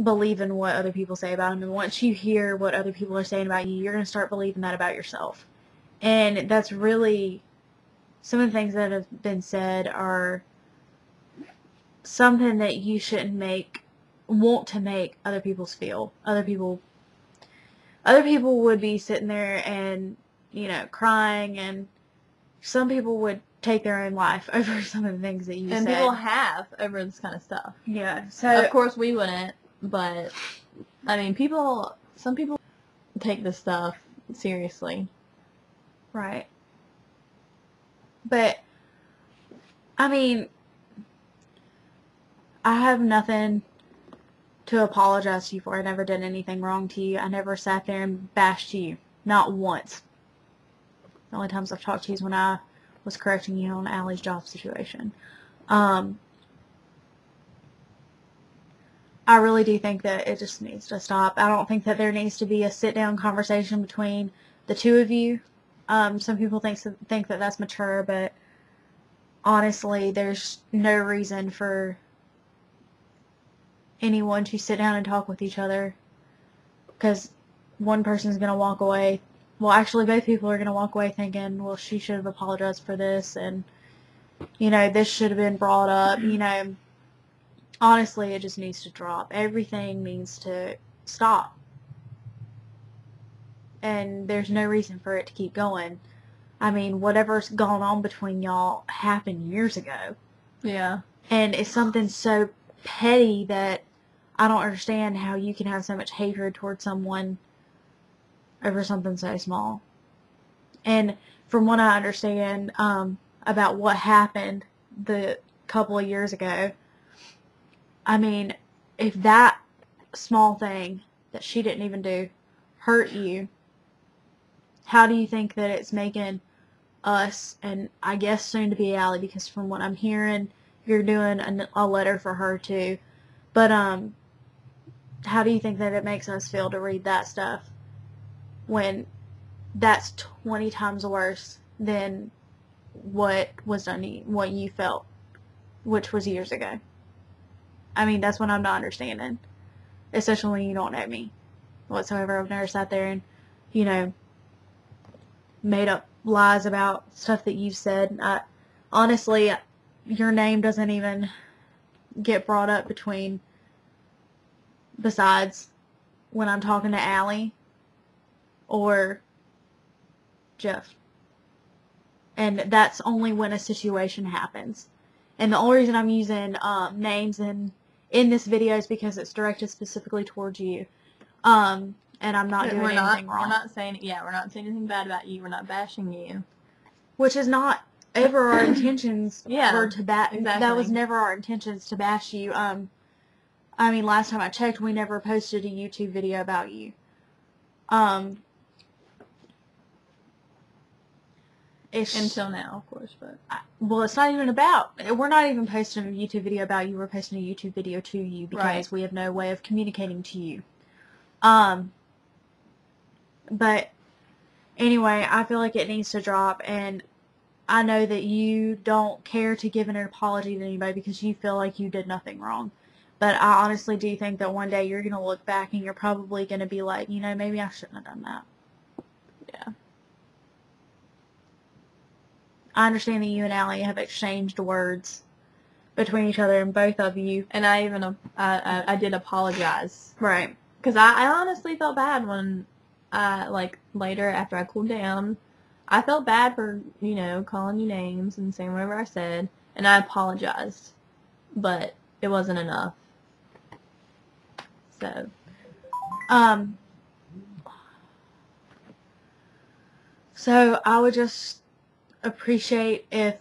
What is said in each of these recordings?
believe in what other people say about him. And once you hear what other people are saying about you, you're going to start believing that about yourself. And that's really, some of the things that have been said are something that you shouldn't want to make other people's feel. Other people would be sitting there and, crying, and some people would take their own life over some of the things that you said. And people have over this kind of stuff. Yeah. So of course we wouldn't, but I mean, some people take this stuff seriously. Right. But I mean, I have nothing to apologize to you for. I never did anything wrong to you. I never sat there and bashed you. Not once. The only times I've talked to you is when I was correcting you on Allie's job situation. I really do think that it just needs to stop. I don't think that there needs to be a sit-down conversation between the two of you. Some people think that that's mature, but honestly, there's no reason for anyone to sit down and talk with each other, because one person's going to walk away. Well, actually, both people are going to walk away thinking, well, she should have apologized for this, and, this should have been brought up. Honestly, it just needs to drop. Everything needs to stop. And there's no reason for it to keep going. I mean, whatever's gone on between y'all happened years ago. Yeah. And it's something so petty that I don't understand how you can have so much hatred towards someone over something so small. And from what I understand about what happened the couple of years ago, I mean, if that small thing that she didn't even do hurt you, how do you think that it's making us, and I guess soon to be Allie, because from what I'm hearing, you're doing a letter for her too. But how do you think that it makes us feel to read that stuff when that's 20 times worse than what was done to you, what you felt, which was years ago? I mean, that's what I'm not understanding, especially when you don't know me whatsoever. I've never sat there and, made up lies about stuff that you've said. Honestly, your name doesn't even get brought up besides when I'm talking to Allie or Jeff. And that's only when a situation happens. And the only reason I'm using names in this video is because it's directed specifically towards you. And I'm not doing anything wrong. We're not saying anything bad about you. We're not bashing you. Which is not ever our intentions. Yeah, exactly. That was never our intentions to bash you. I mean, last time I checked, we never posted a YouTube video about you. Until now, of course, but well, it's not even about. We're not even posting a YouTube video about you. We're posting a YouTube video to you because we have no way of communicating to you. But anyway, I feel like it needs to drop, and I know that you don't care to give an apology to anybody because you feel like you did nothing wrong. But I honestly do think that one day you're going to look back and you're probably going to be like, maybe I shouldn't have done that. Yeah. I understand that you and Allie have exchanged words between each other, and both of you. And I even, I did apologize. Right. Because I honestly felt bad when, later after I cooled down, I felt bad for, calling you names and saying whatever I said, and I apologized. But it wasn't enough. So. So I would just appreciate if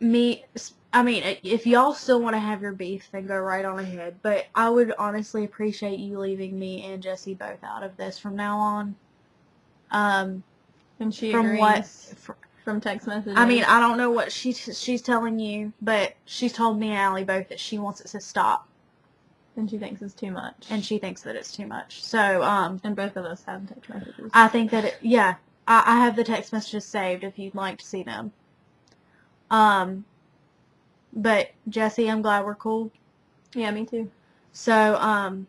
if y'all still want to have your beef, then go right on ahead. But I would honestly appreciate you leaving me and Jessie both out of this from now on. And she agrees from text messages. I mean, I don't know what she's telling you, but she's told me and Allie both that she wants it to stop. And she thinks it's too much. And she thinks that it's too much. So, and both of us have text messages. I think that I have the text messages saved if you'd like to see them. But Jessie, I'm glad we're cool. Yeah, me too. So,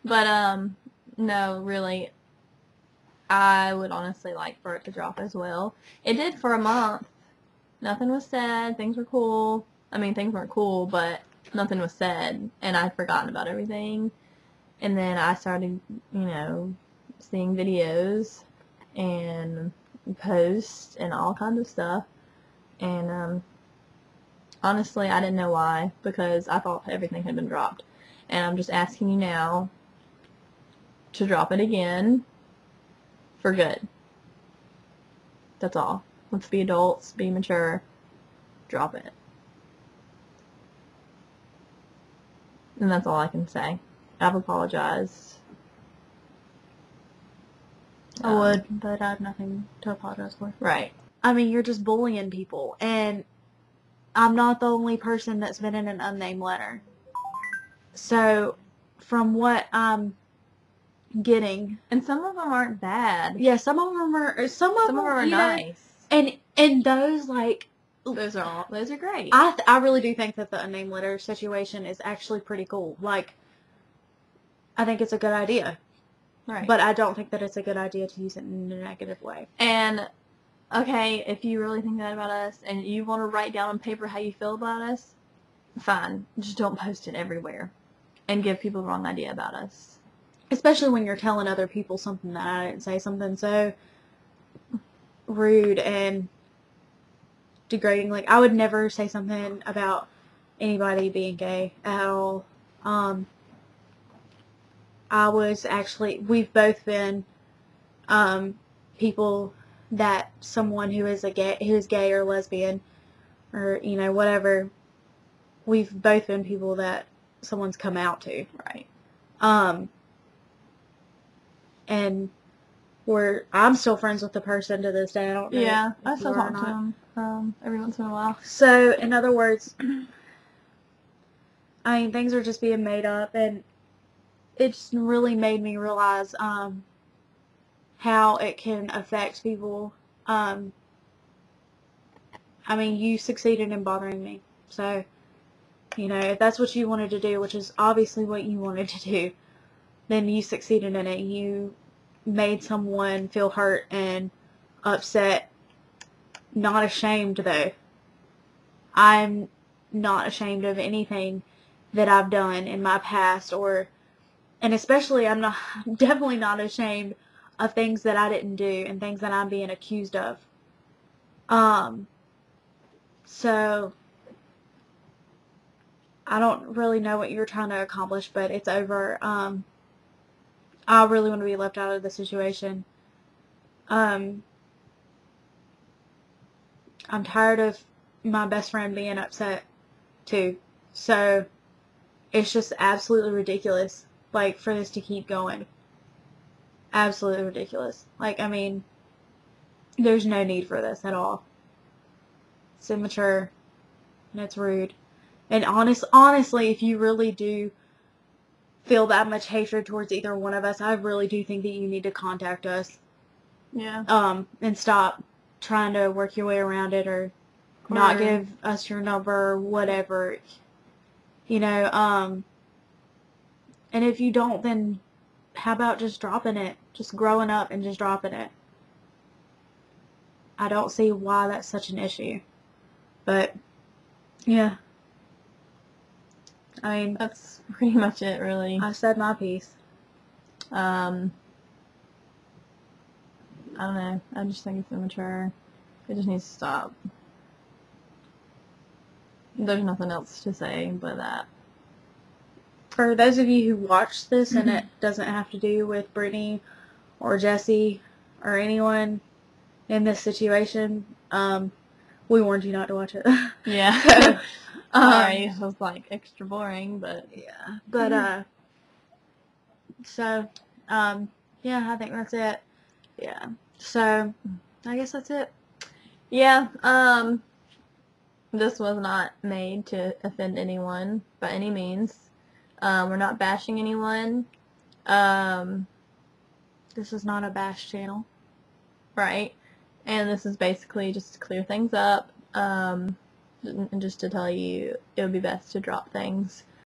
But, no, really, I would honestly like for it to drop as well. It did for a month. Nothing was said. Things were cool. I mean, things weren't cool, but nothing was said, and I'd forgotten about everything. And then I started, seeing videos and posts and all kinds of stuff. And honestly, I didn't know why, because I thought everything had been dropped. And I'm just asking you now to drop it again for good. That's all. Let's be adults, be mature, drop it. And that's all I can say. I've apologized. I would, but I have nothing to apologize for. Right. I mean, you're just bullying people, and I'm not the only person that's been in an unnamed letter. So, from what I'm getting, And some of them aren't bad. yeah, some of them are nice. And those, like, Those are great. I really do think that the unnamed letter situation is actually pretty cool. Like, I think it's a good idea. Right. But I don't think that it's a good idea to use it in a negative way. And, okay, if you really think that about us and you want to write down on paper how you feel about us, fine. Just don't post it everywhere and give people the wrong idea about us. Especially when you're telling other people something that I didn't say, something so rude and degrading. Like, I would never say something about anybody being gay at all. We've both been people that someone who is gay or lesbian or, whatever, we've both been people that someone's come out to. Right. And I'm still friends with the person to this day. I don't know. Yeah, I still talk to him every once in a while. So, in other words, I mean, things are just being made up, and it just really made me realize how it can affect people. I mean, you succeeded in bothering me. So, if that's what you wanted to do, which is obviously what you wanted to do, then you succeeded in it. You made someone feel hurt and upset. Not ashamed, though. I'm not ashamed of anything that I've done in my past, and especially I'm definitely not ashamed of things that I didn't do and things that I'm being accused of. So I don't really know what you're trying to accomplish, but it's over. I really want to be left out of the situation. I'm tired of my best friend being upset too. So it's just absolutely ridiculous, like, for this to keep going. Absolutely ridiculous. Like, I mean, there's no need for this at all. It's immature, and it's rude. And honestly, if you really do feel that much hatred towards either one of us, I really do think that you need to contact us. Yeah. And stop trying to work your way around it or not give us your number or whatever. And if you don't, then how about just dropping it? Just growing up and just dropping it. I don't see why that's such an issue. But, yeah. I mean, That's pretty much it, really. I said my piece. I don't know. I just think it's immature. It just needs to stop. There's nothing else to say but that. For those of you who watch this, and it doesn't have to do with Brittney or Jesse or anyone in this situation, we warned you not to watch it. Yeah. Sorry, it was like extra boring, but yeah. But yeah, I think that's it. Yeah. So I guess that's it. yeah. This was not made to offend anyone by any means. We're not bashing anyone. This is not a bash channel. Right. And this is basically just to clear things up. and just to tell you it would be best to drop things.